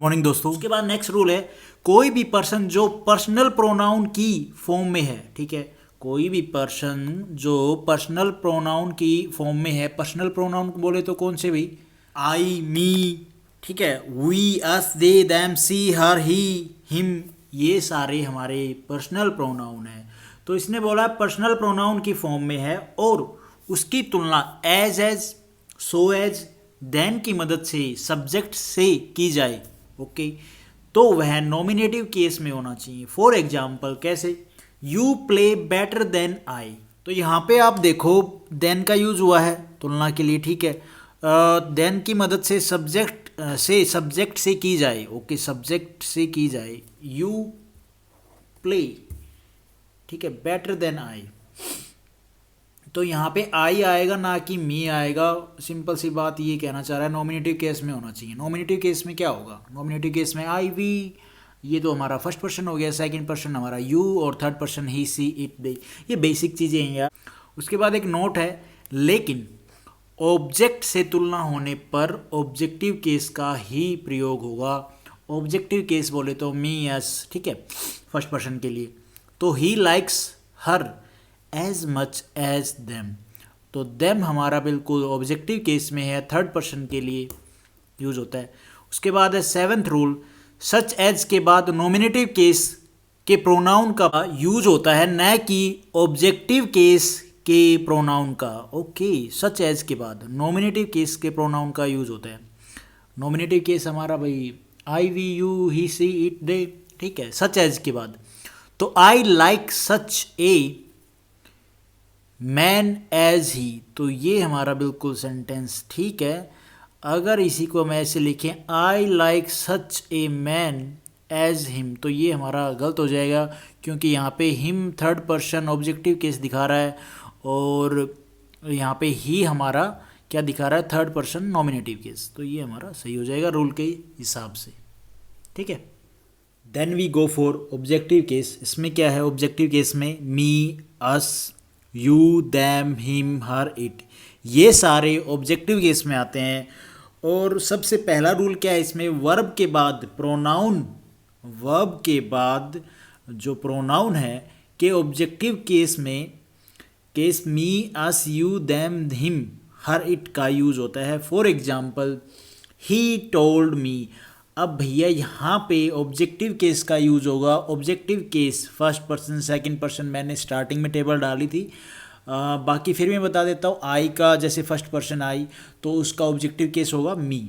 Morning दोस्तों। उसके बाद नेक्स्ट रूल है, कोई भी पर्सन जो पर्सनल प्रोनाउन की फॉर्म में है, ठीक है, कोई भी पर्सन जो पर्सनल प्रोनाउन की फॉर्म में है, पर्सनल प्रोनाउन बोले तो कौन से भाई, आई, मी, ठीक है, we, us, they, them, she, her, he, him, ये सारे हमारे पर्सनल प्रोनाउन है। तो इसने बोला पर्सनल प्रोनाउन की फॉर्म में है और उसकी तुलना एज, सो एज, देन की मदद से सब्जेक्ट से की जाए, ओके, तो वह नॉमिनेटिव केस में होना चाहिए। फॉर एग्जाम्पल कैसे, you play better than I, तो यहाँ पे आप देखो देन का यूज हुआ है तुलना के लिए, ठीक है, देन की मदद से सब्जेक्ट से की जाए, ओके, सब्जेक्ट से की जाए, यू प्ले, ठीक है, बेटर देन आई, तो यहाँ पे आई आएगा ना कि मी आएगा। सिंपल सी बात ये कहना चाह रहा है नॉमिनेटिव केस में होना चाहिए। नॉमिनेटिव केस में क्या होगा, नॉमिनेटिव केस में आई, वी, ये तो हमारा फर्स्ट पर्सन हो गया, सेकंड पर्सन हमारा यू और third person he, she, it, they, ये बेसिक चीज़ें हैं यार। उसके बाद एक नोट है, लेकिन ऑब्जेक्ट से तुलना होने पर ऑब्जेक्टिव केस का ही प्रयोग होगा। ऑब्जेक्टिव केस बोले तो मी, यस, ठीक है, फर्स्ट पर्सन के लिए, तो he likes her as much as them, तो देम हमारा बिल्कुल ऑब्जेक्टिव केस में है, थर्ड पर्सन के लिए यूज होता है। उसके बाद है सेवेंथ रूल, सच एज के बाद नॉमिनेटिव केस के प्रोनाउन का यूज होता है, न कि ऑब्जेक्टिव केस के प्रोनाउन का, ओके, सच एज के बाद नॉमिनेटिव केस के प्रोनाउन का यूज होता है। नॉमिनेटिव केस हमारा भाई I, we, you, he, she, it, they, ठीक है, सच एज के बाद, तो I like such a man as he, तो ये हमारा बिल्कुल सेंटेंस ठीक है। अगर इसी को हम ऐसे लिखें, I like such a man as him, तो ये हमारा गलत हो जाएगा, क्योंकि यहाँ पे him third person objective case दिखा रहा है और यहाँ पे ही हमारा क्या दिखा रहा है, थर्ड पर्सन नॉमिनेटिव केस, तो ये हमारा सही हो जाएगा रूल के हिसाब से, ठीक है। Then we go for objective case. इसमें क्या है ऑब्जेक्टिव केस में, me, us, you, them, him, her, it, ये सारे ऑब्जेक्टिव केस में आते हैं। और सबसे पहला रूल क्या है इसमें, वर्ब के बाद प्रोनाउन, वर्ब के बाद जो प्रोनाउन है के ऑब्जेक्टिव केस में, case me, us, you, them, him, her, it का यूज होता है। For example he told me, अब भैया यहाँ पे ऑब्जेक्टिव केस का यूज होगा। Objective case first person, second person मैंने स्टार्टिंग में टेबल डाली थी, बाकी फिर मैं बता देता हूँ। आई का जैसे फर्स्ट पर्सन आई तो उसका ऑब्जेक्टिव केस होगा मी।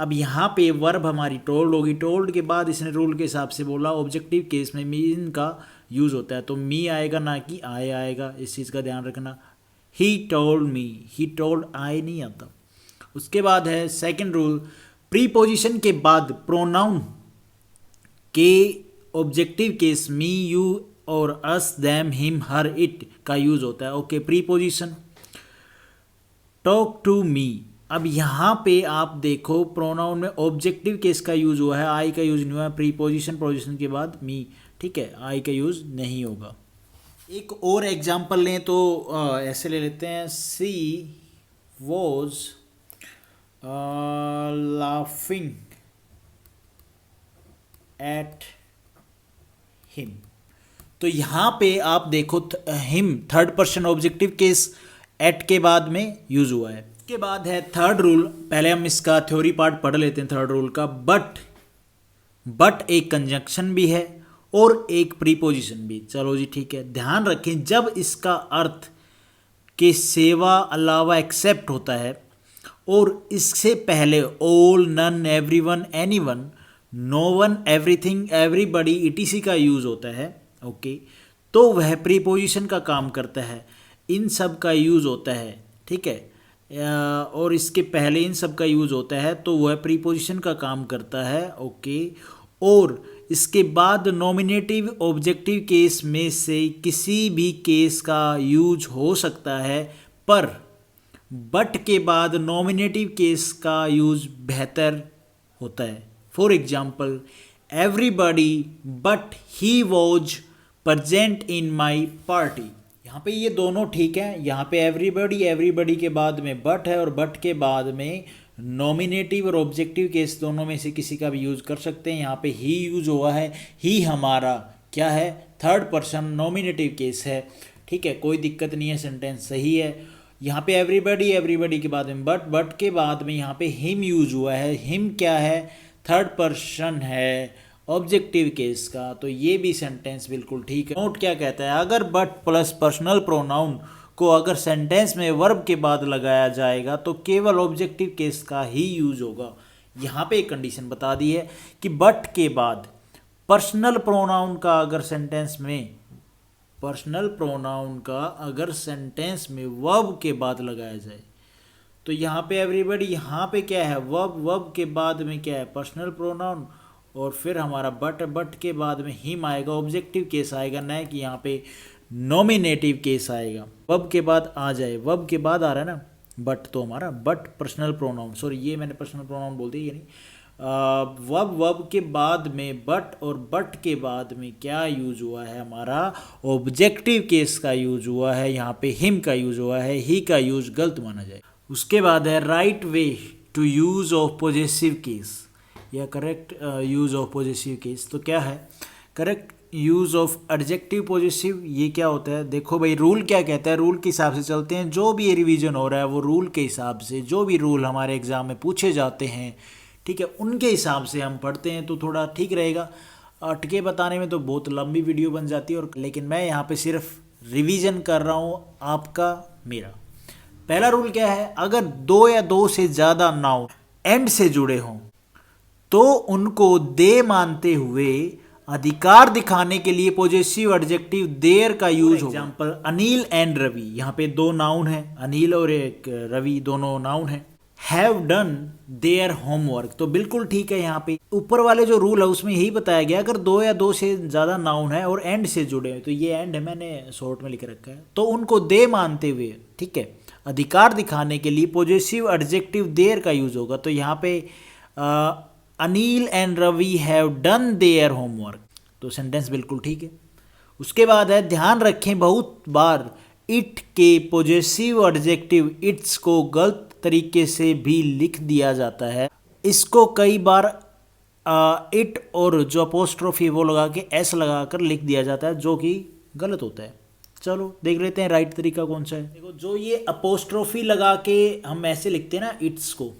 अब यहाँ पे वर्ब हमारी टोल्ड होगी, टोल्ड के बाद इसने रूल के हिसाब से बोला ऑब्जेक्टिव केस में मीन का यूज़ होता है, तो मी आएगा ना कि आई आएगा, इस चीज़ का ध्यान रखना। He told me, he told I नहीं आता। उसके बाद है सेकंड रूल, प्रीपोजिशन के बाद प्रोनाउन के ऑब्जेक्टिव केस मी, यू और us, them, him, her, it का यूज होता है, okay. Preposition talk to me, अब यहाँ पे आप देखो प्रोनाउन में ऑब्जेक्टिव केस का यूज हुआ है, आई का यूज नहीं हुआ है। प्रीपोजिशन पोजिशन के बाद मी, ठीक है, आई का यूज नहीं होगा। एक और एग्जाम्पल लें तो ऐसे ले लेते हैं, सी वॉज laughing at him, तो यहाँ पे आप देखो him third person objective case at के बाद में यूज हुआ है। इसके बाद है थर्ड रूल, पहले हम इसका थ्योरी पार्ट पढ़ लेते हैं थर्ड रूल का। बट एक कंजंक्शन भी है और एक प्रीपोजिशन भी, चलो जी ठीक है। ध्यान रखें जब इसका अर्थ के सिवा, अलावा, एक्सेप्ट होता है और इससे पहले all, none, everyone, anyone, no one, everything, everybody, etc का यूज होता है, ओके, तो वह प्रीपोजिशन का काम करता है। इन सब का यूज होता है, ठीक है, और इसके पहले इन सब का यूज होता है, तो वह प्रीपोजिशन का काम करता है, ओके। और इसके बाद नॉमिनेटिव ऑब्जेक्टिव केस में से किसी भी केस का यूज हो सकता है, पर बट के बाद नॉमिनेटिव केस का यूज बेहतर होता है। For example everybody but he was present in my party, यहाँ पे ये दोनों ठीक है। यहाँ पे एवरीबॉडी के बाद में बट है और बट के बाद में नॉमिनेटिव और ऑब्जेक्टिव केस दोनों में से किसी का भी यूज कर सकते हैं। यहाँ पे ही यूज हुआ है, ही हमारा क्या है, थर्ड पर्सन नॉमिनेटिव केस है, ठीक है, कोई दिक्कत नहीं है, सेंटेंस सही है। यहाँ पे एवरीबडी, एवरीबडी के बाद में बट के बाद में यहाँ पे हिम यूज हुआ है, हिम क्या है, थर्ड पर्सन है ऑब्जेक्टिव केस का, तो ये भी सेंटेंस बिल्कुल ठीक है। नोट क्या कहता है, अगर बट प्लस पर्सनल प्रोनाउन को अगर सेंटेंस में वर्ब के बाद लगाया जाएगा तो केवल ऑब्जेक्टिव केस का ही यूज होगा। यहाँ पे एक कंडीशन बता दी है कि बट के बाद पर्सनल प्रोनाउन का अगर सेंटेंस में, पर्सनल प्रोनाउन का अगर सेंटेंस में वर्ब के बाद लगाया जाए तो यहाँ पे एवरीबडी, यहाँ पे क्या है, वर्ब के बाद में क्या है, पर्सनल प्रोनाउन, और फिर हमारा बट के बाद में हिम आएगा, ऑब्जेक्टिव केस आएगा, न कि यहाँ पे नॉमिनेटिव केस आएगा। वर्ब के बाद आ जाए, वर्ब के बाद आ रहा है ना बट, तो हमारा बट पर्सनल प्रोनाउन, सॉरी ये मैंने पर्सनल प्रोनाउन बोल दिया, ये नहीं, वर्ब के बाद में बट, और बट के बाद में क्या यूज हुआ है, हमारा ऑब्जेक्टिव केस का यूज हुआ है, यहाँ पे हिम का यूज हुआ है, ही का यूज गलत माना जाए। उसके बाद है right way to use of possessive case या correct use of possessive case. तो क्या है, correct use of adjective possessive, ये क्या होता है, देखो भाई रूल क्या कहता है, रूल के हिसाब से चलते हैं, जो भी रिवीजन हो रहा है वो रूल के हिसाब से, जो भी रूल हमारे एग्जाम में पूछे जाते हैं, ठीक है, उनके हिसाब से हम पढ़ते हैं तो थोड़ा ठीक रहेगा। अटके बताने में तो बहुत लंबी वीडियो बन जाती है, और लेकिन मैं यहाँ पे सिर्फ रिवीजन कर रहा हूँ आपका मेरा। पहला रूल क्या है, अगर दो या दो से ज़्यादा नाउन एंड से जुड़े हों तो उनको दे मानते हुए अधिकार दिखाने के लिए पॉजेसिव एडजेक्टिव देयर का यूज हो। एग्जाम्पल अनिल एंड रवि, यहाँ पे दो नाउन है, अनिल और एक रवि दोनों नाउन है। हैव डन देयर होमवर्क, तो बिल्कुल ठीक है, यहाँ पे ऊपर वाले जो रूल है उसमें यही बताया गया, अगर दो या दो से ज्यादा नाउन है और एंड से जुड़े हैं, तो ये एंड है, मैंने शॉर्ट में लिख रखा है, तो उनको दे मानते हुए, ठीक है, अधिकार दिखाने के लिए पॉजेसिव एडजेक्टिव देयर का यूज होगा। तो यहाँ पे Anil and Ravi have done their homework, तो सेंटेंस बिल्कुल ठीक है। उसके बाद है ध्यान रखें बहुत बार इट के पॉजेसिव एडजेक्टिव इट्स को गलत तरीके से भी लिख दिया जाता है। इसको कई बार इट और जो अपोस्ट्रोफी वो लगा के एस लगा कर लिख दिया जाता है, जो कि गलत होता है। चलो देख लेते हैं राइट तरीका कौन सा है। देखो जो ये अपोस्ट्रोफी लगा के हम ऐसे लिखते हैं ना इट्स को,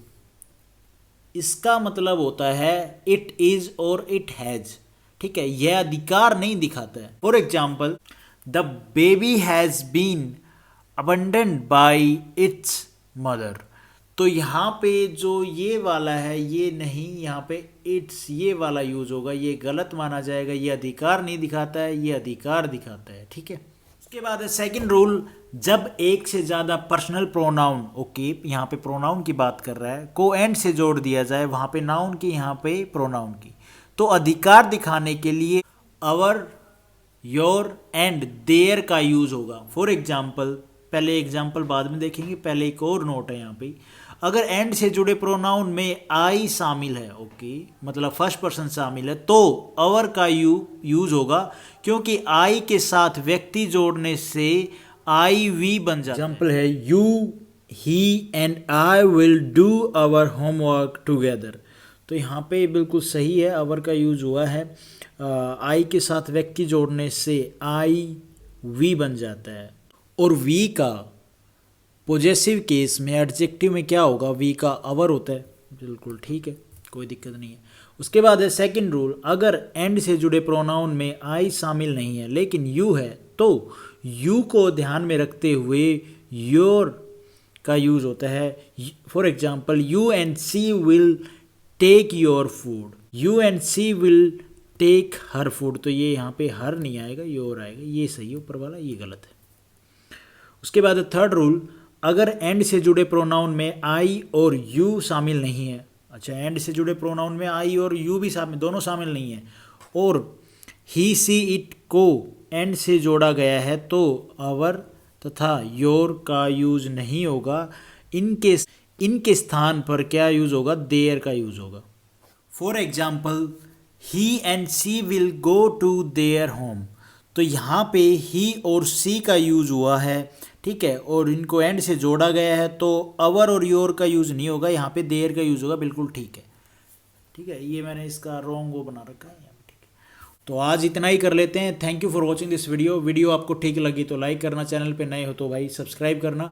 इसका मतलब होता है इट इज और इट हैज, ठीक है, यह अधिकार नहीं दिखाता है। For example the baby has been abandoned by its mother, तो यहाँ पे जो ये वाला है ये नहीं, यहाँ पे इट्स ये वाला यूज होगा, ये गलत माना जाएगा, ये अधिकार नहीं दिखाता है, ये अधिकार दिखाता है, ठीक है। उसके बाद है सेकंड रूल, जब एक से ज़्यादा पर्सनल प्रोनाउन, ओके यहाँ पे प्रोनाउन की बात कर रहा है, को एंड से जोड़ दिया जाए, वहाँ पे नाउन की, यहाँ पे प्रोनाउन की, तो अधिकार दिखाने के लिए अवर, योर एंड देयर का यूज होगा। फॉर एग्जाम्पल, पहले एग्जाम्पल बाद में देखेंगे, पहले एक और नोट है यहाँ पे, अगर एंड से जुड़े प्रोनाउन में आई शामिल है, ओके मतलब फर्स्ट पर्सन शामिल है, तो अवर का यूज होगा, क्योंकि आई के साथ व्यक्ति जोड़ने से आई वी बन जाता है। एग्जाम्पल है you he and I will do our homework together, तो यहाँ पे बिल्कुल सही है, अवर का यूज हुआ है, आई के साथ व्यक्ति जोड़ने से आई वी बन जाता है। और वी का पॉजेसिव केस में एडजेक्टिव में क्या होगा, वी का अवर होता है, बिल्कुल ठीक है, कोई दिक्कत नहीं है। उसके बाद है सेकंड रूल, अगर एंड से जुड़े प्रोनाउन में आई शामिल नहीं है लेकिन यू है, तो यू को ध्यान में रखते हुए योर का यूज होता है। For example you and she will take your food, you and she will take her food, तो ये यहाँ पे हर नहीं आएगा, योर आएगा, ये सही है, ऊपर वाला ये गलत है। उसके बाद थर्ड रूल, अगर एंड से जुड़े प्रोनाउन में आई और यू शामिल नहीं है, अच्छा एंड से जुड़े प्रोनाउन में आई और यू भी शामिल, दोनों शामिल नहीं है, और ही सी इट को एंड से जोड़ा गया है, तो अवर तथा योर का यूज नहीं होगा, इनके स्थान पर क्या यूज होगा, देयर का यूज होगा। For example he and she will go to their home, तो यहाँ पे ही और सी का यूज हुआ है, ठीक है, और इनको एंड से जोड़ा गया है तो अवर और योर का यूज़ नहीं होगा, यहाँ पे देयर का यूज़ होगा, बिल्कुल ठीक है। ठीक है, ये मैंने इसका रॉन्ग वो बना रखा है यहाँ पे, ठीक है। तो आज इतना ही कर लेते हैं। Thank you for watching this video. Video आपको ठीक लगी तो लाइक करना, चैनल पे नए हो तो भाई सब्सक्राइब करना।